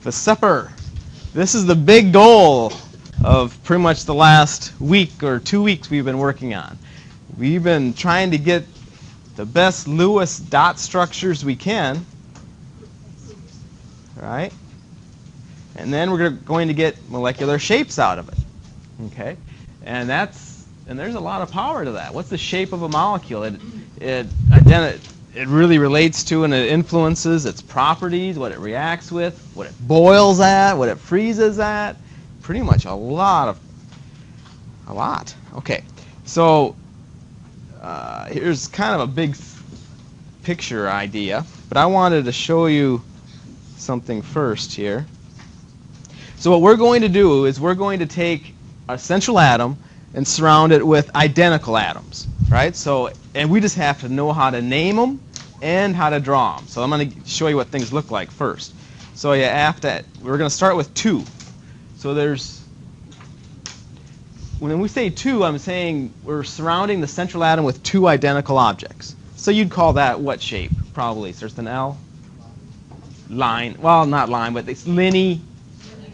VSEPR. This is the big goal of pretty much the last week or 2 weeks we've been working on. We've been trying to get the best Lewis dot structures we can, right? And then we're going to get molecular shapes out of it, okay? And there's a lot of power to that. What's the shape of a molecule? It really relates to and it influences its properties, what it reacts with, what it boils at, what it freezes at. Pretty much a lot. Okay, so here's kind of a big picture idea, but I wanted to show you something first here. So what we're going to do is we're going to take a central atom and surround it with identical atoms, right? So, and we just have to know how to name them and how to draw them. So I'm going to show you what things look like first. So you have to, we're going to start with 2. So when we say 2, I'm saying we're surrounding the central atom with 2 identical objects. So you'd call that what shape? Probably starts with an L? Line. Well, not line, but it's linear.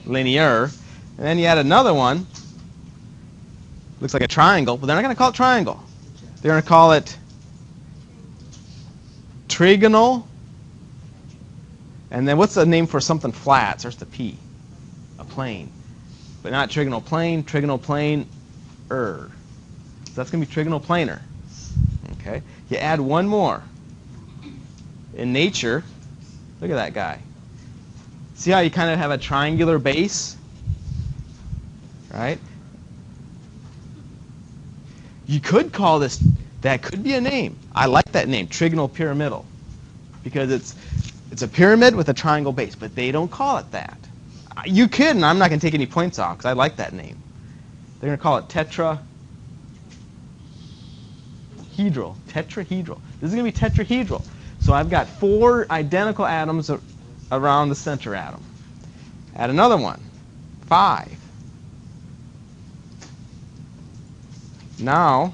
And then you add another one. Looks like a triangle, but they're not going to call it triangle. They're going to call it trigonal. And then what's the name for something flat? Starts with a P. A plane. But not trigonal plane, trigonal plane. So that's going to be trigonal planar. Okay. You add one more. In nature, look at that guy. See how you kind of have a triangular base? Right? You could call this, that could be a name. I like that name, trigonal pyramidal, because it's a pyramid with a triangle base, but they don't call it that. You could, and I'm not going to take any points off because I like that name. They're going to call it tetrahedral. Tetrahedral. This is going to be tetrahedral. So I've got 4 identical atoms around the center atom. Add another one. 5. Now,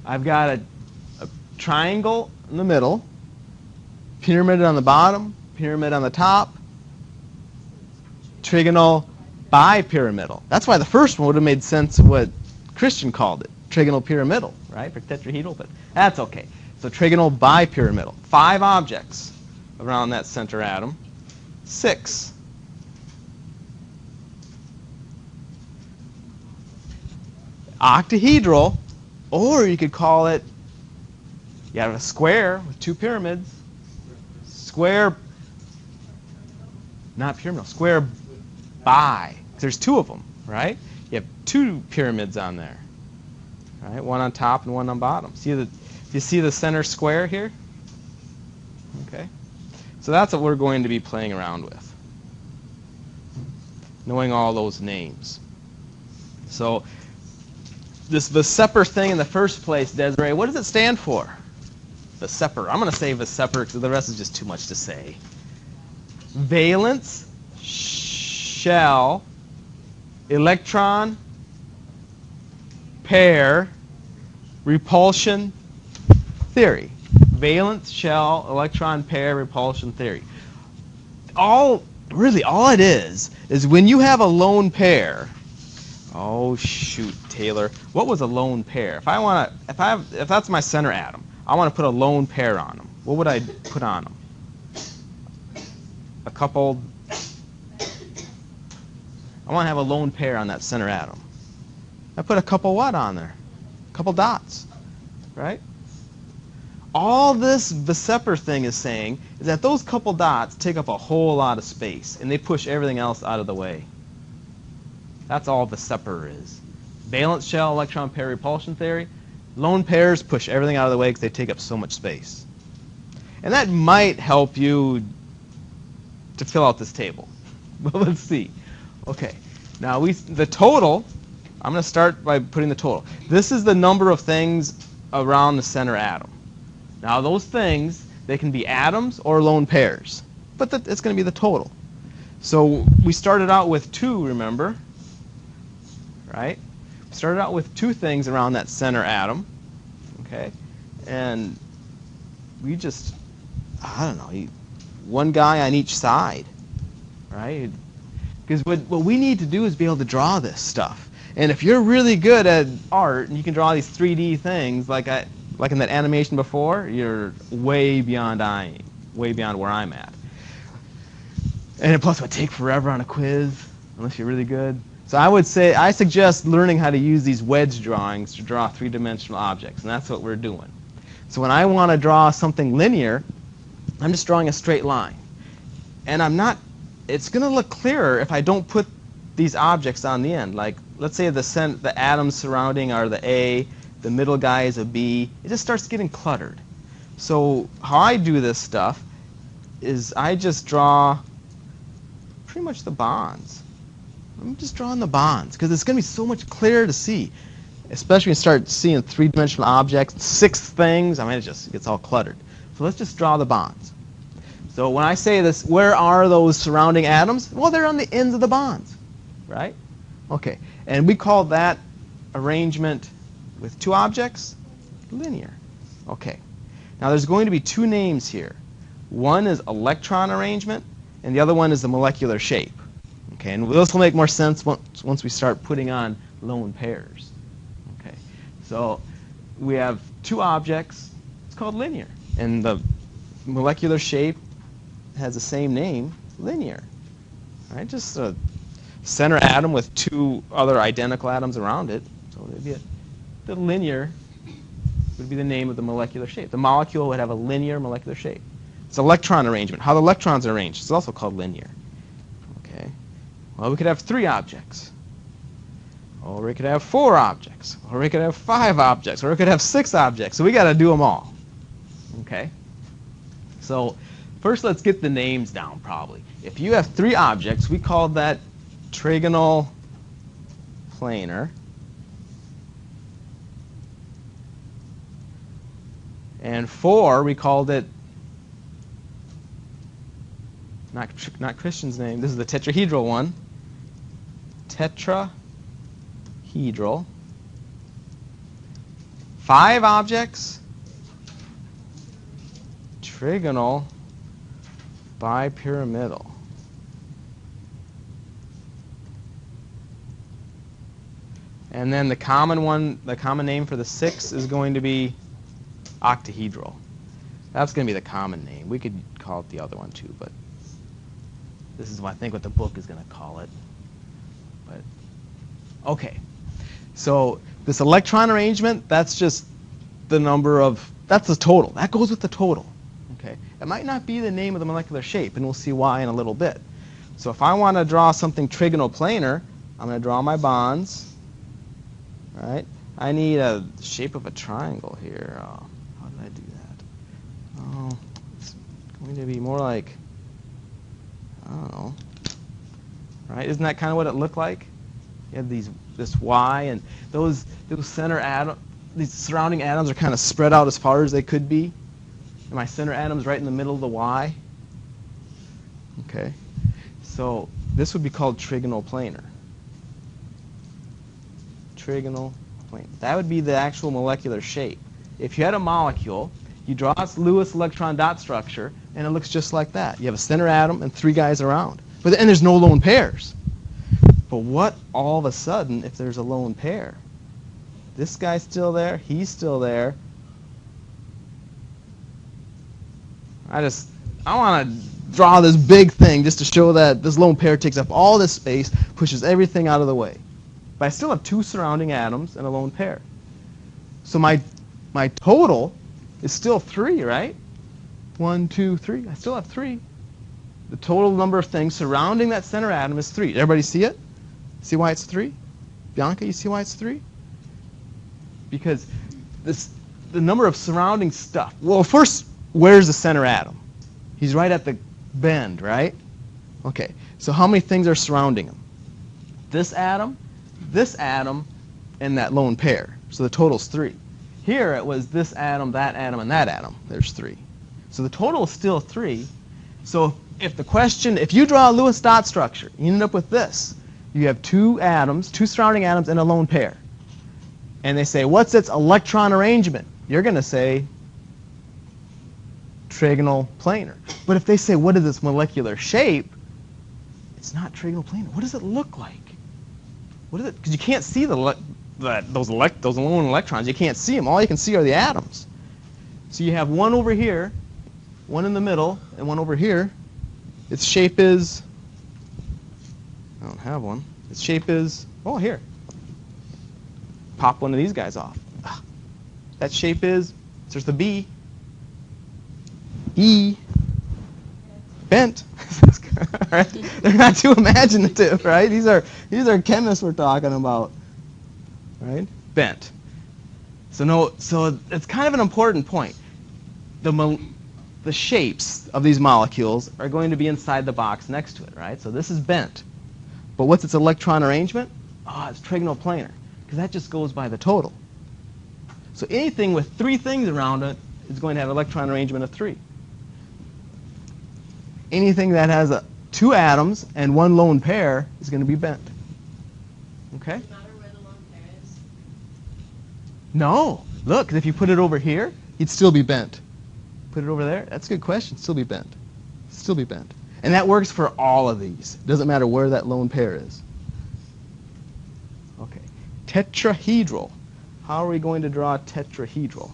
I've got a triangle in the middle, pyramid on the bottom, pyramid on the top, trigonal bipyramidal. That's why the first one would have made sense of what Christian called it, trigonal pyramidal, right, for tetrahedral, but that's okay. So trigonal bipyramidal. 5 objects around that center atom. 6. Octahedral, or you could call it, you have a square with 2 pyramids. Square, not pyramidal, square bi. There's 2 of them, right? You have 2 pyramids on there, right? One on top and one on bottom. Do you see the center square here? Okay. So that's what we're going to be playing around with, knowing all those names. So this VSEPR thing in the first place, Desiree, what does it stand for? VSEPR. I'm going to say VSEPR because the rest is just too much to say. Valence, shell, electron, pair, repulsion, theory. Valence, shell, electron, pair, repulsion, theory. Really all it is when you have a lone pair. Oh shoot, Taylor. What was a lone pair? If that's my center atom, I want to put a lone pair on them. What would I put on them? A couple. I want to have a lone pair on that center atom. I put a couple what on there? A couple dots, right? All this VSEPR thing is saying is that those couple dots take up a whole lot of space, and they push everything else out of the way. That's all VSEPR is. Valence shell, electron pair, repulsion theory. Lone pairs push everything out of the way because they take up so much space. And that might help you to fill out this table. But let's see. Okay. Now the total, I'm going to start by putting the total. This is the number of things around the center atom. Now those things, they can be atoms or lone pairs. But it's going to be the total. So we started out with 2, remember? Right? We started out with 2 things around that center atom. Okay? And we just, I don't know, one guy on each side, right? Because what we need to do is be able to draw this stuff. And if you're really good at art and you can draw these 3D things like in that animation before, you're way beyond where I'm at. And plus it would take forever on a quiz unless you're really good. So I suggest learning how to use these wedge drawings to draw three-dimensional objects, and that's what we're doing. So when I want to draw something linear, I'm just drawing a straight line. And it's going to look clearer if I don't put these objects on the end. Like, let's say the atoms surrounding are the A, the middle guy is a B. It just starts getting cluttered. So how I do this stuff is I just draw pretty much the bonds. I'm just drawing the bonds because it's going to be so much clearer to see, especially when you start seeing three-dimensional objects, 6 things. I mean, it just gets all cluttered. So let's just draw the bonds. So when I say this, where are those surrounding atoms? Well, they're on the ends of the bonds, right? Okay, and we call that arrangement with 2 objects linear. Okay, now there's going to be 2 names here. One is electron arrangement, and the other one is the molecular shape. Okay, and this will make more sense once we start putting on lone pairs. Okay, so we have 2 objects. It's called linear, and the molecular shape has the same name, linear. Right, just a center atom with 2 other identical atoms around it. So the linear would be the name of the molecular shape. The molecule would have a linear molecular shape. It's electron arrangement. How the electrons are arranged is also called linear. Okay. Well, we could have 3 objects. Or we could have 4 objects. Or we could have 5 objects. Or we could have 6 objects. So we got to do them all. Okay. So first let's get the names down probably. If you have 3 objects, we call that trigonal planar. And 4, we called it, not Christian's name, this is the tetrahedral one. Tetrahedral. 5 objects, trigonal bipyramidal. And then the common name for the 6 is going to be octahedral. That's going to be the common name. We could call it the other one too, but this is what I think what the book is going to call it. But okay, so this electron arrangement, that's just the number of, that's the total. That goes with the total. Okay, it might not be the name of the molecular shape, and we'll see why in a little bit. So if I want to draw something trigonal planar, I'm going to draw my bonds. Right? I need a shape of a triangle here. How did I do that? Oh, it's going to be more like, I don't know. Right? Isn't that kind of what it looked like? You have this Y, and those center atom, these surrounding atoms are kind of spread out as far as they could be. And my center atom's right in the middle of the Y. Okay. So this would be called trigonal planar. Trigonal plane. That would be the actual molecular shape. If you had a molecule, you draw its Lewis electron dot structure, and it looks just like that. You have a center atom and 3 guys around. And there's no lone pairs. But what all of a sudden if there's a lone pair? This guy's still there, he's still there. I want to draw this big thing just to show that this lone pair takes up all this space, pushes everything out of the way. But I still have 2 surrounding atoms and a lone pair. So my total is still 3, right? 1, 2, 3. I still have 3. The total number of things surrounding that center atom is 3. Everybody see it? See why it's 3? Bianca, you see why it's 3? Because the number of surrounding stuff. Well, first, where's the center atom? He's right at the bend, right? Okay, so how many things are surrounding him? This atom, and that lone pair. So the total's 3. Here it was this atom, and that atom. There's 3. So the total is still 3. So if you draw a Lewis dot structure, you end up with this. You have 2 surrounding atoms, and a lone pair. And they say, what's its electron arrangement? You're going to say trigonal planar. But if they say, what is this molecular shape? It's not trigonal planar. What does it look like? What is it? Because you can't see those lone electrons. You can't see them. All you can see are the atoms. So you have one over here, one in the middle, and one over here. Its shape is, I don't have one. Its shape is, oh, here. Pop one of these guys off. That shape is, there's the B, E, bent. Right? They're not too imaginative, right? These are chemists we're talking about, right? Bent. So it's kind of an important point. The shapes of these molecules are going to be inside the box next to it, right? So this is bent. But what's its electron arrangement? Oh, it's trigonal planar, because that just goes by the total. So anything with 3 things around it is going to have an electron arrangement of 3. Anything that has 2 atoms and 1 lone pair is going to be bent. Okay? Does it matter where the lone pair is? No. Look, 'cause if you put it over here, you'd still be bent. Put it over there, that's a good question. Still be bent. Still be bent. And that works for all of these. It doesn't matter where that lone pair is. Okay. Tetrahedral. How are we going to draw a tetrahedral?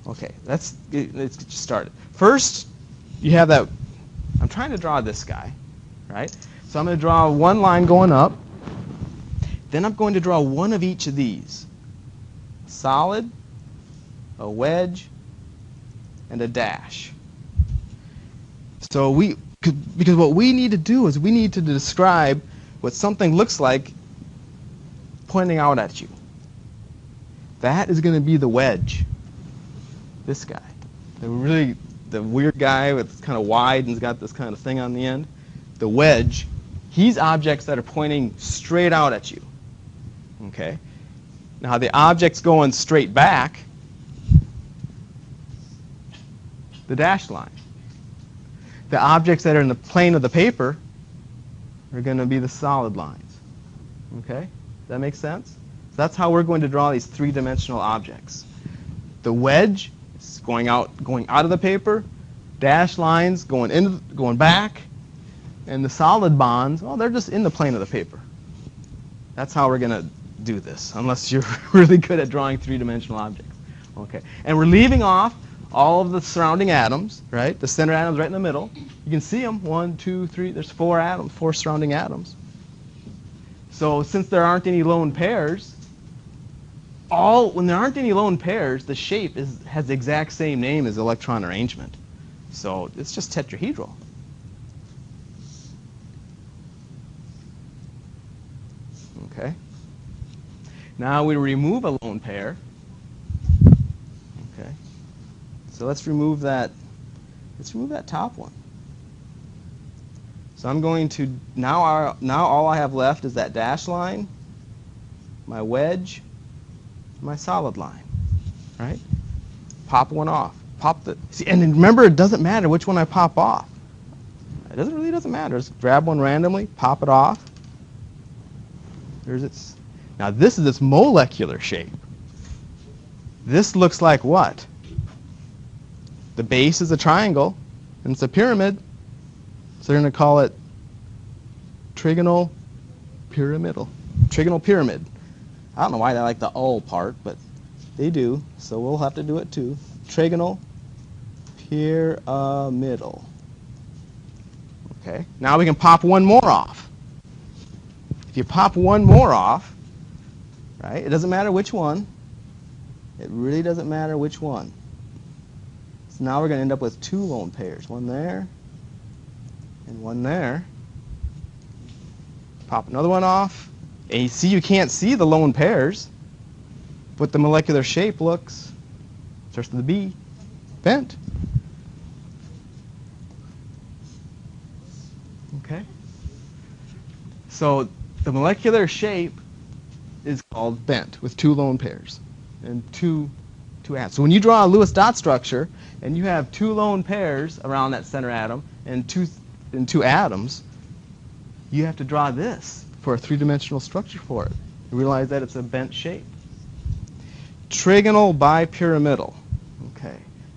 Okay, let's get started. First, you have that. I'm trying to draw this guy, right? So I'm going to draw one line going up. Then I'm going to draw one of each of these. A solid, a wedge, and a dash. So because what we need to do is we need to describe what something looks like pointing out at you. That is going to be the wedge. This guy, the weird guy with kind of wide and has got this kind of thing on the end. The wedge, he's objects that are pointing straight out at you. Okay. Now the objects going straight back, the dashed line. The objects that are in the plane of the paper are going to be the solid lines. Okay? Does that make sense? So that's how we're going to draw these 3-dimensional objects. The wedge is going out of the paper, dashed lines going back, and the solid bonds, well, they're just in the plane of the paper. That's how we're going to do this, unless you're really good at drawing 3-dimensional objects. Okay. And we're leaving off all of the surrounding atoms, right? The center atom's right in the middle. You can see them. 1, 2, 3. There's 4 atoms, 4 surrounding atoms. So since there aren't any lone pairs, when there aren't any lone pairs, the shape has the exact same name as electron arrangement. So it's just tetrahedral. Okay. Now we remove a lone pair. Okay. So let's remove that. Let's remove that top one. So I'm going to now all I have left is that dash line, my wedge, my solid line. Right? Pop one off. See, and remember, it doesn't matter which one I pop off. It really doesn't matter. Just grab one randomly, pop it off. There's its. Now this is its molecular shape. This looks like what? The base is a triangle, and it's a pyramid. So they're going to call it trigonal pyramidal. Trigonal pyramid. I don't know why they like the "ul" part, but they do. So we'll have to do it too. Trigonal pyramidal. Okay. Now we can pop one more off. If you pop one more off, right? It doesn't matter which one. It really doesn't matter which one. So now we're going to end up with 2 lone pairs. One there and one there. Pop another one off. And you see you can't see the lone pairs, but the molecular shape looks, starts with the B, bent. Okay? So the molecular shape is called bent with 2 lone pairs and two atoms. So when you draw a Lewis dot structure and you have 2 lone pairs around that center atom and two atoms, you have to draw this for a 3-dimensional structure for it. You realize that it's a bent shape. trigonal bipyramidal. Okay.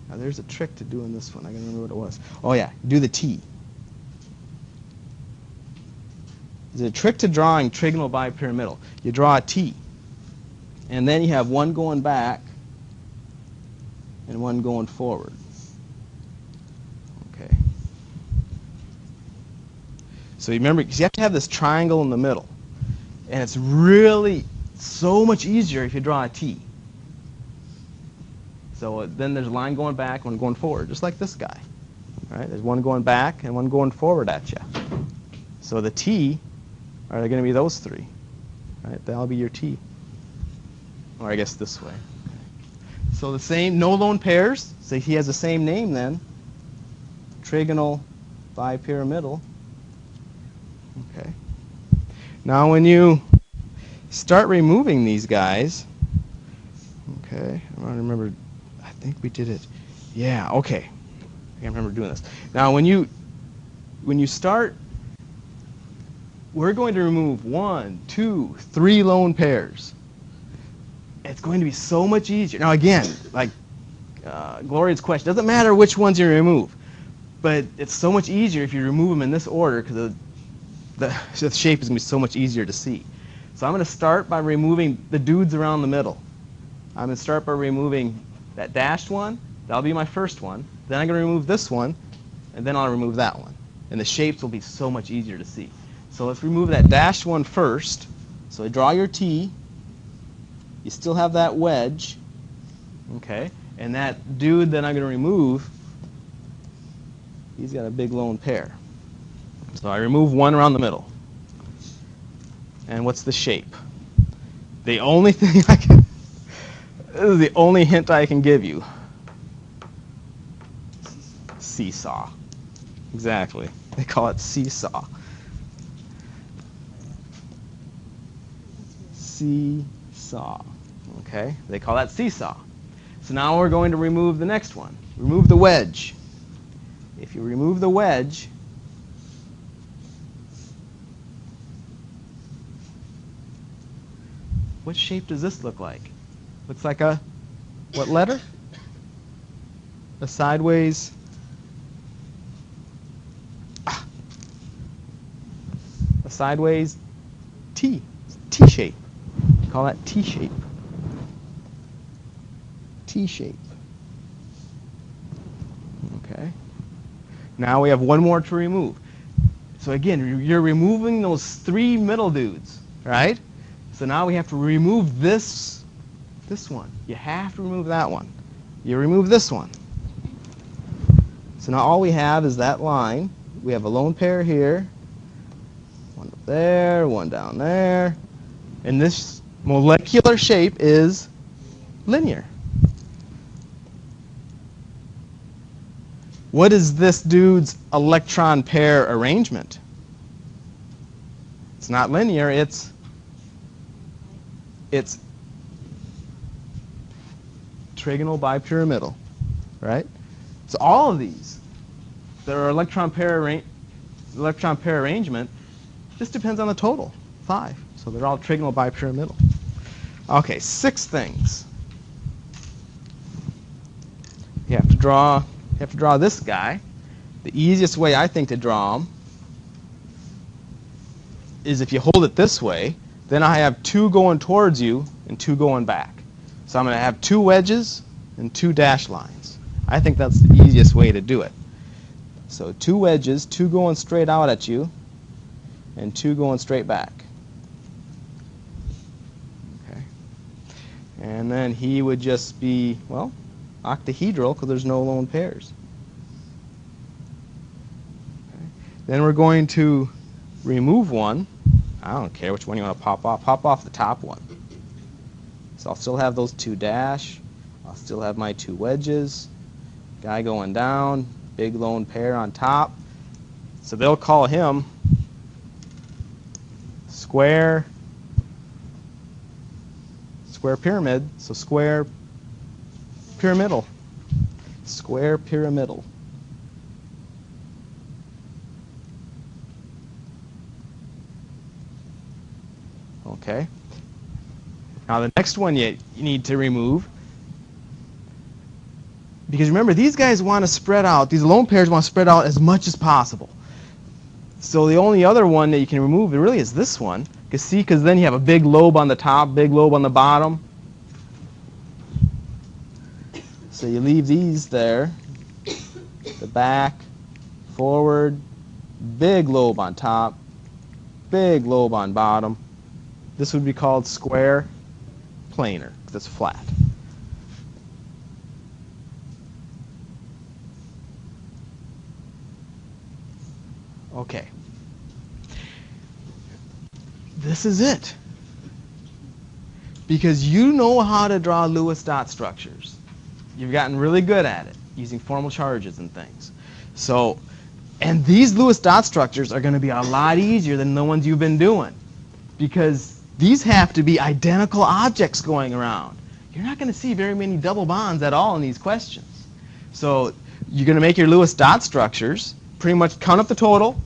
Now there's a trick to doing this one. I gotta remember what it was. Oh yeah, do the T. There's a trick to drawing trigonal bipyramidal. You draw a T, and then you have one going back and one going forward. Okay. So you remember, because you have to have this triangle in the middle, and it's really so much easier if you draw a T. So then there's a line going back, one going forward, just like this guy. Right? There's one going back and one going forward at you. So the T are going to be those three. Right? That'll be your T. Or I guess this way. So the same, no lone pairs. So he has the same name then. Trigonal bipyramidal. Okay. Now when you start removing these guys, okay, I don't remember. I think we did it. Yeah, okay. I can't remember doing this. Now when you start, we're going to remove 1, 2, 3 lone pairs. It's going to be so much easier. Now again, like Gloria's question, doesn't matter which ones you remove, but it's so much easier if you remove them in this order because the shape is going to be so much easier to see. So I'm going to start by removing the dudes around the middle. I'm going to start by removing that dashed one. That'll be my first one. Then I'm going to remove this one, and then I'll remove that one. And the shapes will be so much easier to see. So let's remove that dashed one first. So draw your T. You still have that wedge. Okay. And that dude that I'm going to remove, he's got a big lone pair. So I remove one around the middle. And what's the shape? The only thing I can, this is the only hint I can give you. Seesaw. Exactly. They call it seesaw. Seesaw. Okay? They call that seesaw. So now we're going to remove the next one. Remove the wedge. If you remove the wedge, what shape does this look like? Looks like a, what letter? A sideways. A sideways T. T-shape. Call that T-shape. T-shape. Okay. Now we have one more to remove. So again, you're removing those 3 middle dudes, right? So now we have to remove this one. You have to remove that one. You remove this one. So now all we have is that line. We have a lone pair here. One up there, one down there. And this molecular shape is linear. What is this dude's electron pair arrangement? It's not linear, it's trigonal bipyramidal, right? So all of these, their electron pair arrangement, just depends on the total, 5. So they're all trigonal bipyramidal. Okay, 6 things. You have to draw this guy. The easiest way I think to draw him is if you hold it this way, then I have 2 going towards you and 2 going back. So I'm going to have 2 wedges and 2 dash lines. I think that's the easiest way to do it. So 2 wedges, 2 going straight out at you, and 2 going straight back. Okay. And then he would just be, well, octahedral because there's no lone pairs. Okay. Then we're going to remove one. I don't care which one you want to pop off. Pop off the top one. So I'll still have those 2 dash. I'll still have my 2 wedges. Guy going down. Big lone pair on top. So they'll call him square pyramid. So square pyramidal. Square pyramidal. Okay. Now the next one you need to remove, because remember these guys want to spread out, these lone pairs want to spread out as much as possible. So the only other one that you can remove really is this one. Because then you have a big lobe on the top, big lobe on the bottom. So you leave these there, the back, forward, big lobe on top, big lobe on bottom. This would be called square planar, because it's flat. Okay. This is it. Because you know how to draw Lewis dot structures. You've gotten really good at it, using formal charges and things. So, and these Lewis dot structures are going to be a lot easier than the ones you've been doing. Because these have to be identical objects going around. You're not going to see very many double bonds at all in these questions. So you're going to make your Lewis dot structures, pretty much count up the total,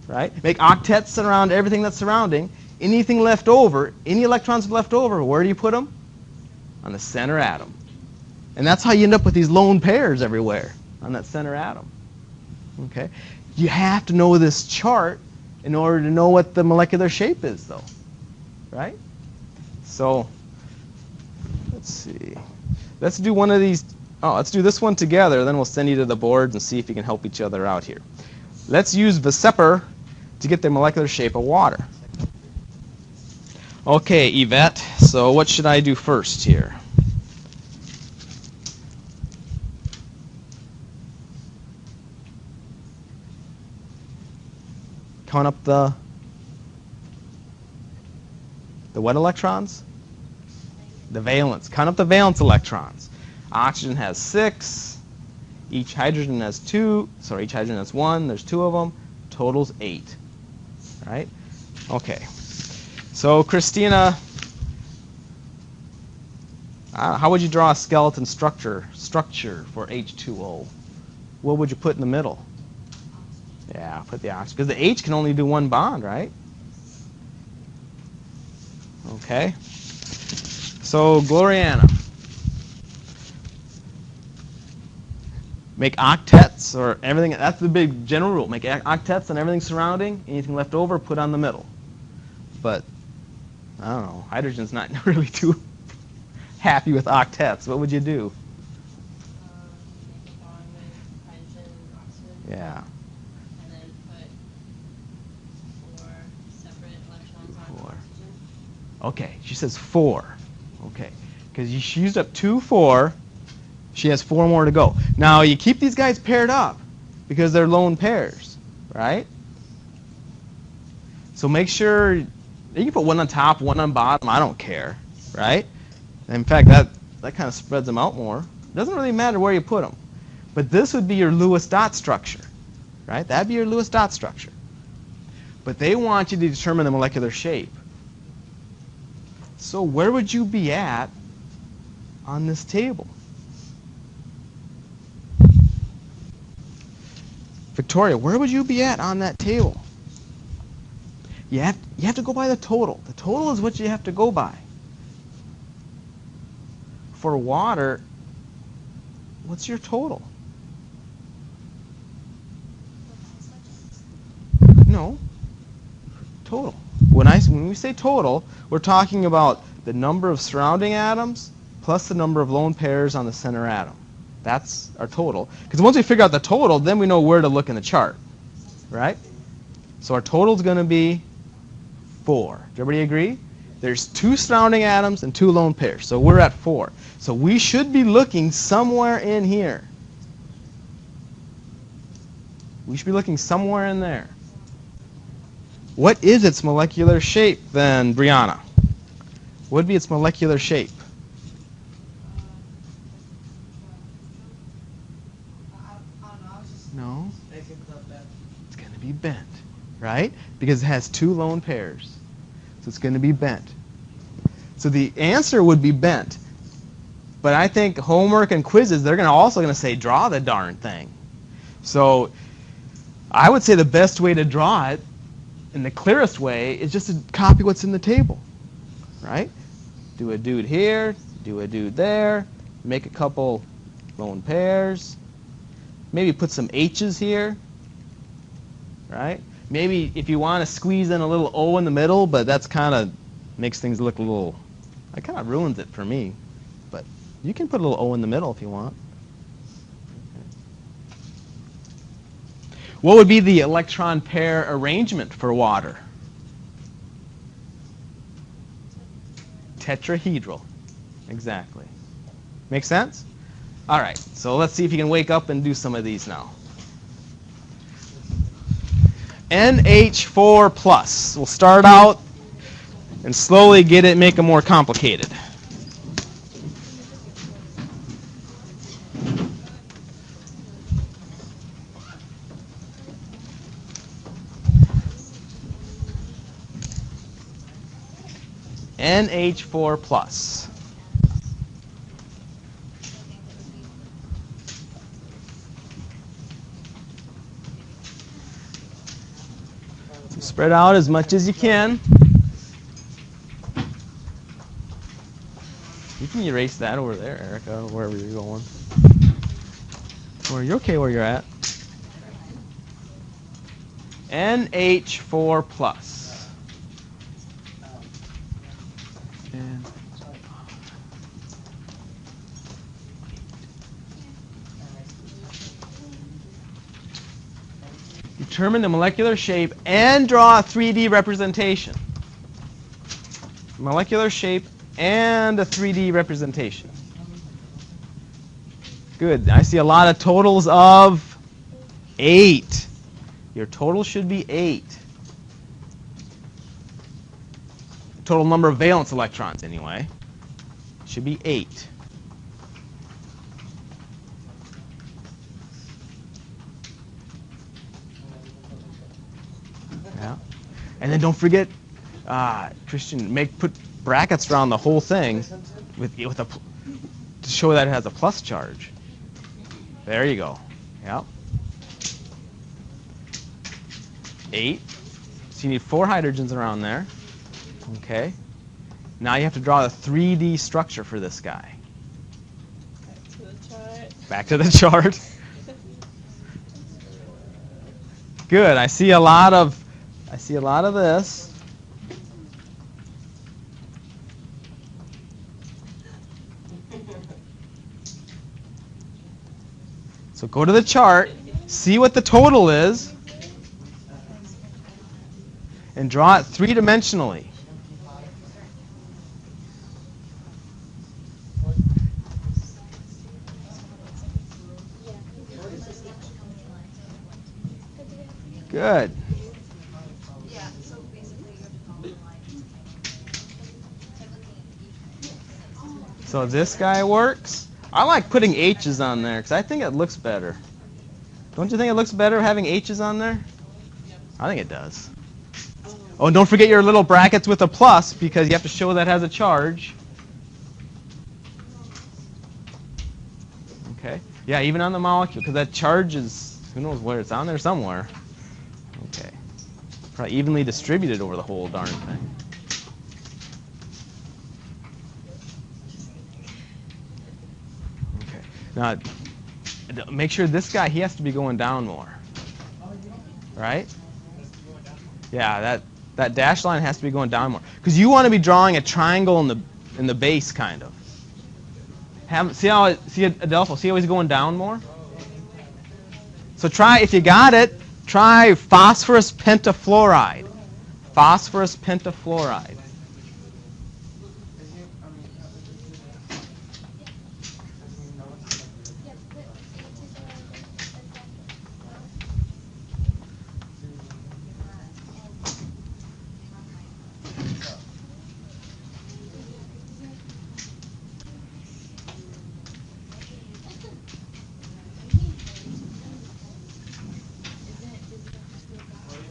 right? Make octets around everything that's surrounding. Anything left over, any electrons left over, where do you put them? On the center atom. And that's how you end up with these lone pairs everywhere, on that center atom. Okay? You have to know this chart in order to know what the molecular shape is, though. Right? So, let's see. Let's do one of these. Oh, let's do this one together, then we'll send you to the boards and see if you can help each other out here. Let's use VSEPR to get the molecular shape of water. Okay, Yvette, so what should I do first here? Count up the what electrons? The valence. Count up the valence electrons. Oxygen has 6. Each hydrogen has 2. Sorry, each hydrogen has 1. There's 2 of them. Total's 8. All right? Okay. So, Christina, how would you draw a skeleton structure for H2O? What would you put in the middle? Yeah, put the oxygen. Because the H can only do one bond, right? Okay. So, Gloriana, make octets or everything. That's the big general rule. Make octets on everything surrounding. Anything left over, put on the middle. But I don't know. Hydrogen's not really too happy with octets. What would you do? Make a bond with hydrogen and oxygen. Yeah. And then put 4 separate electrons on oxygen. Okay. She says 4. Okay. Because she used up 2, 4. She has 4 more to go. Now, you keep these guys paired up because they're lone pairs, right? So make sure you can put one on top, one on bottom. I don't care, right? And in fact, that kind of spreads them out more. It doesn't really matter where you put them. But this would be your Lewis dot structure, right? That would be your Lewis dot structure. But they want you to determine the molecular shape. So where would you be at on this table? Victoria, where would you be at on that table? You have to go by the total. The total is what you have to go by. For water, what's your total? No. Total. When we say total, we're talking about the number of surrounding atoms plus the number of lone pairs on the center atom. That's our total. Because once we figure out the total, then we know where to look in the chart. Right? So our total is going to be 4. Does everybody agree? There's 2 surrounding atoms and 2 lone pairs. So we're at 4. So we should be looking somewhere in here. We should be looking somewhere in there. What is its molecular shape then, Brianna? What would be its molecular shape? No? It's going to be bent, right? Because it has 2 lone pairs. So it's going to be bent. So the answer would be bent. But I think homework and quizzes, they're also going to say, draw the darn thing. So I would say the best way to draw it, and the clearest way, is just to copy what's in the table, right? Do a dude here, do a dude there, make a couple lone pairs. Maybe put some H's here, right? Maybe if you want to squeeze in a little O in the middle, but that's kind of makes things look a little, that kind of ruins it for me. But you can put a little O in the middle if you want. What would be the electron pair arrangement for water? Tetrahedral. Exactly. Make sense? All right, so let's see if you can wake up and do some of these now. NH4 plus. We'll start out and slowly make them more complicated. NH4 plus. So spread out as much as you can. You can erase that over there, Erica, wherever you're going. Or you're okay where you're at. NH4 plus. Determine the molecular shape and draw a 3D representation. Molecular shape and a 3D representation. Good. I see a lot of totals of 8. Your total should be 8. Total number of valence electrons, anyway, should be 8. Yeah. And then don't forget, Christian, put brackets around the whole thing with a to show that it has a plus charge. There you go. Yeah. 8. So you need 4 hydrogens around there. Okay. Now you have to draw the 3D structure for this guy. Back to the chart. Back to the chart. Good. I see a lot of this. So go to the chart, see what the total is, and draw it 3-dimensionally. Good. So this guy works. I like putting H's on there because I think it looks better. Don't you think it looks better having H's on there? I think it does. Oh, and don't forget your little brackets with a plus because you have to show that has a charge. Okay. Yeah, even on the molecule because that charge is, who knows where it's on there somewhere. Okay. Probably evenly distributed over the whole darn thing. Now, make sure this guy, he has to be going down more. Right? Yeah, that dashed line has to be going down more. Because you want to be drawing a triangle in the base, kind of. See Adelpho, see how he's going down more? So try, if you got it, try phosphorus pentafluoride. Phosphorus pentafluoride.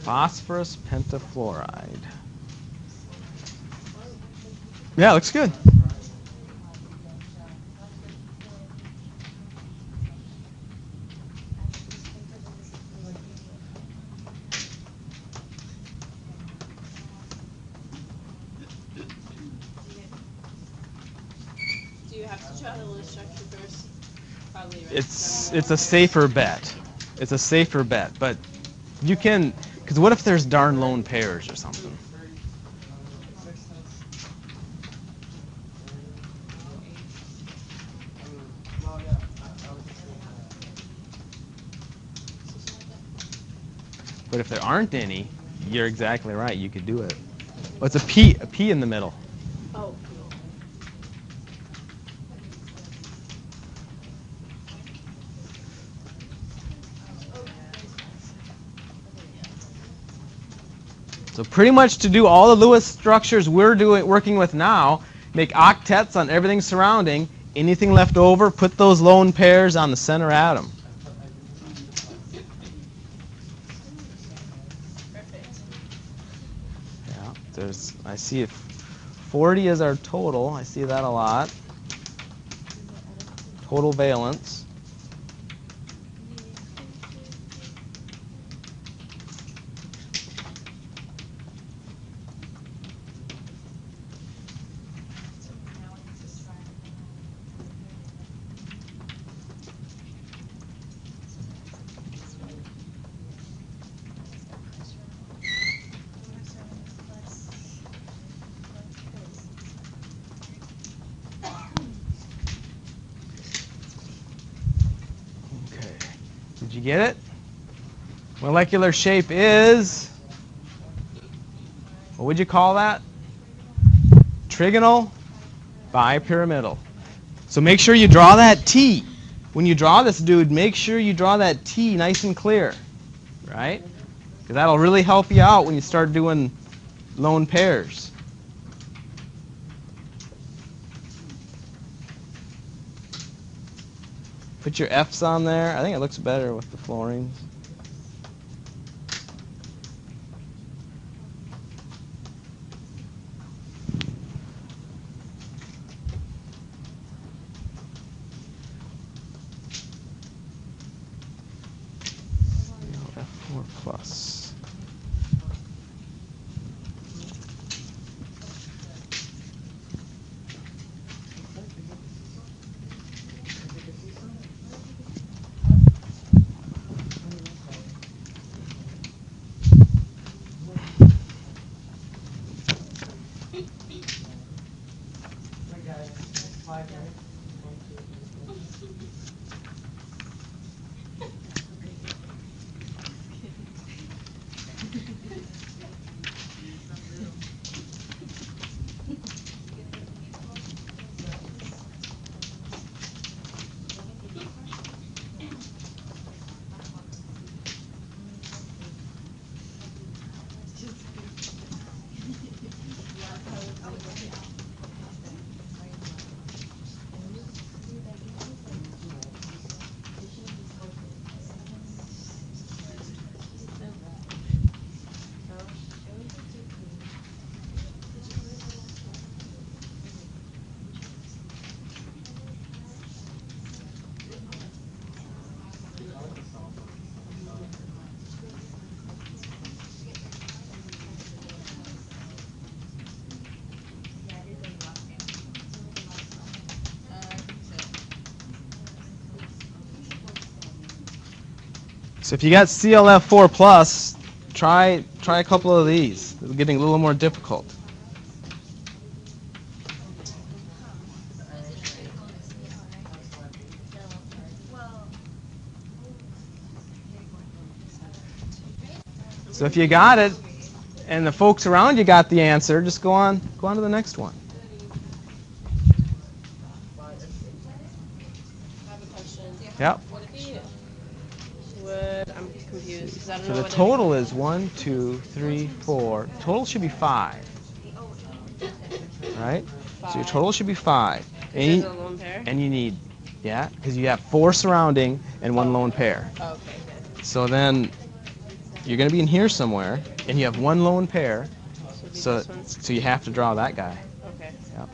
Phosphorus pentafluoride. Yeah, looks good. try the Lewis structure first. Probably right. It's a safer bet. It's a safer bet, but you can, because what if there's darn lone pairs or something? But if there aren't any, you're exactly right. You could do it. Well, it's a P in the middle. Oh. So pretty much to do all the Lewis structures we're working with now, make octets on everything surrounding. Anything left over, put those lone pairs on the center atom. Perfect. Yeah, I see if 40 is our total. I see that a lot. Total valence. Did you get it? Molecular shape is, what would you call that? Trigonal bipyramidal. So make sure you draw that T. When you draw this dude, make sure you draw that T nice and clear, right? Because that'll really help you out when you start doing lone pairs. Put your F's on there. I think it looks better with the fluorines. F4 plus. So if you got ClF4 plus, try a couple of these. They're getting a little more difficult. So if you got it, and the folks around you got the answer, just go on to the next one. I have a question. Yep. What if he would, I'm confused because I don't So know the what total is 1, 2, 3, 4. Total should be 5. Right? So your total should be 5. There's a lone pair? And you need, yeah, because you have 4 surrounding and 1 lone pair. Oh, okay, good. So then you're going to be in here somewhere, and you have 1 lone pair. So you have to draw that guy. Okay. Yep.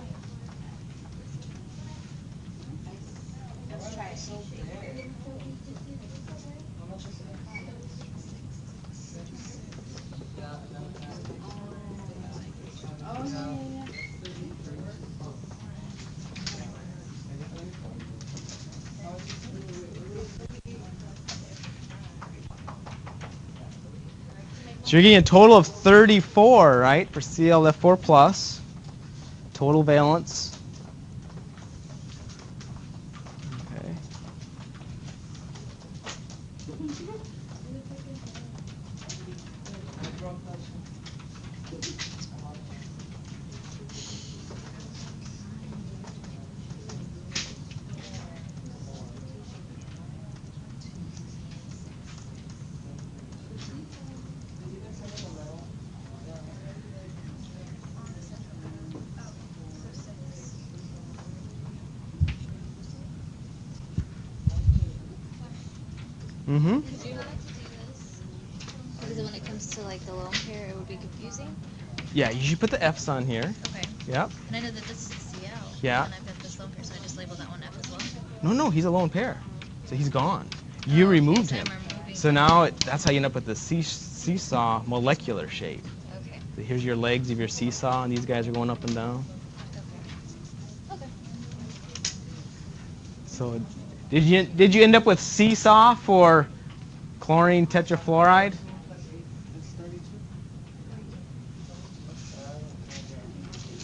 So you're getting a total of 34, right, for ClF4 plus. Total valence. Okay. Mm-hmm. Could you like to do this? Because when it comes to like the lone pair, it would be confusing. Yeah, you should put the F's on here. Okay. Yep. And I know that this is CL. Yeah. And I've got this lone pair, so I just label that one F as well. No, he's a lone pair. So he's gone. You removed so him. I'm removing So now that's how you end up with the seesaw molecular shape. Okay. So here's your legs of your seesaw, and these guys are going up and down. Okay. So did you end up with seesaw for chlorine tetrafluoride?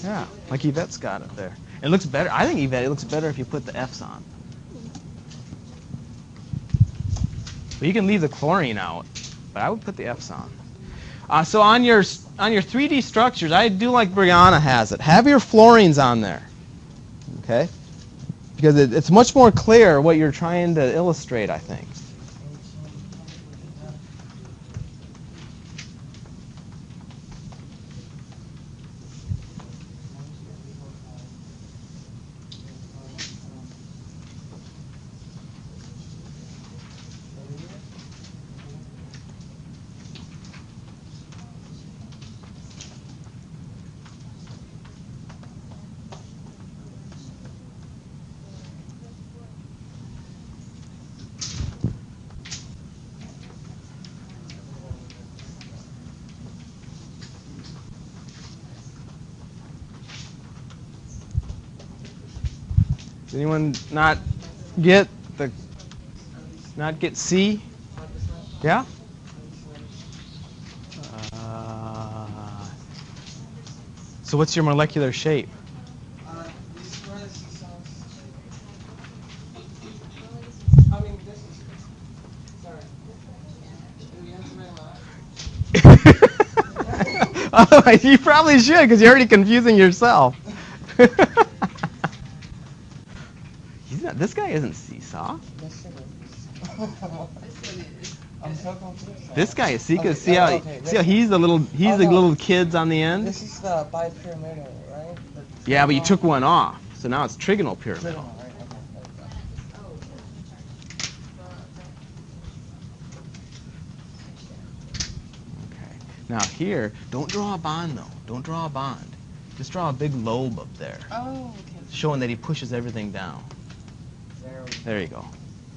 Yeah, like Yvette's got it there. It looks better. I think Yvette, it looks better if you put the F's on. But you can leave the chlorine out, but I would put the F's on. So on your 3D structures, I do like Brianna has it. Have your fluorines on there, okay? Because it's much more clear what you're trying to illustrate, I think. Does anyone not get C? Yeah? So what's your molecular shape? Otherwise, you probably should, because you're already confusing yourself. This guy isn't seesaw. I'm so confused. This guy is seesaw. See how he's the little kids on the end. This is the bipyramidal, right? Yeah, but you took one off, so now it's trigonal pyramidal. Trigonal, right? Okay. Now here, don't draw a bond though. Don't draw a bond. Just draw a big lobe up there, Oh, okay. showing that he pushes everything down. There you go.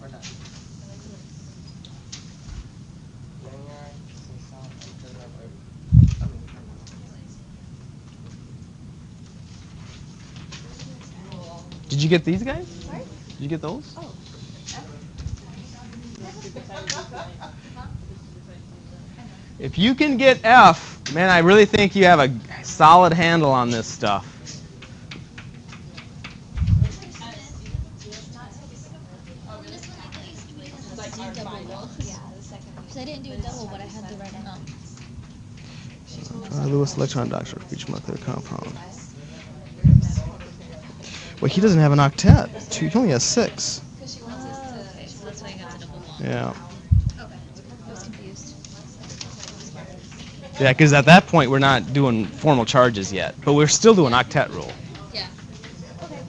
We're done. Did you get these guys? Sorry? Did you get those? Oh. If you can get F, man, I really think you have a solid handle on this stuff. Because I didn't do a double, but I had the right amount. Lewis electron doctrine for each molecular compound. Well, he doesn't have an octet. He only has 6. Okay, so that's why I got the double bond. Yeah. Okay. I was confused. Yeah, because at that point we're not doing formal charges yet, but we're still doing octet rule. Yeah. Okay.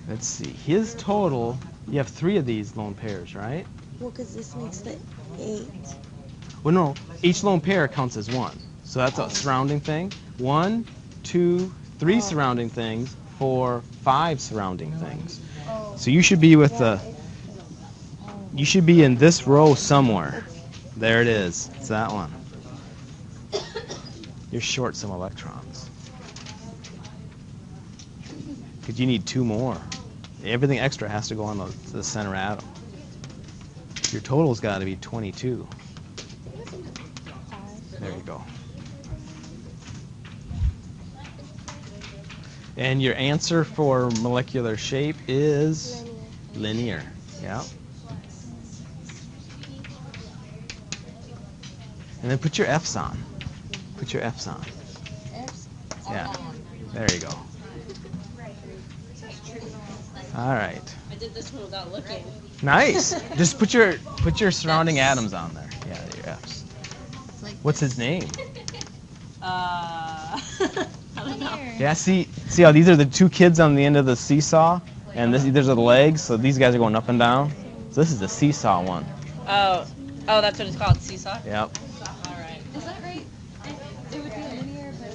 Let's see. His total, you have 3 of these lone pairs, right? Well, because this makes the 8. Well, no. Each lone pair counts as 1. So that's a surrounding thing. 1, 2, 3 surrounding things, 4, 5 surrounding things. So you should be with the. You should be in this row somewhere. There it is. It's that one. You're short some electrons. Because you need 2 more. Everything extra has to go on the center atom. Your total's got to be 22. There you go. And your answer for molecular shape is linear. Yeah. And then put your F's on. Put your F's on. Yeah. There you go. All right. I did this one without looking. Nice. Just put your surrounding atoms on there. Yeah, your F's. What's his name? I don't know. Yeah. See how these are the 2 kids on the end of the seesaw, and these are the legs. So these guys are going up and down. So this is the seesaw one. Oh, that's what it's called, seesaw. Yep. All right. Is that right? It would be linear, but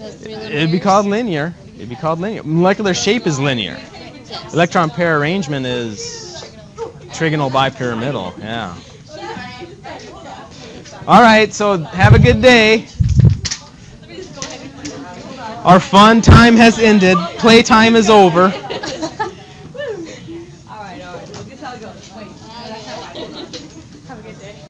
trigonal. It'd be called linear. It'd be called linear. Molecular shape is linear. Electron pair arrangement is trigonal bipyramidal. Yeah. All right. So have a good day. Our fun time has ended. Playtime is over. All right. Look at how it goes. Wait. Have a good day.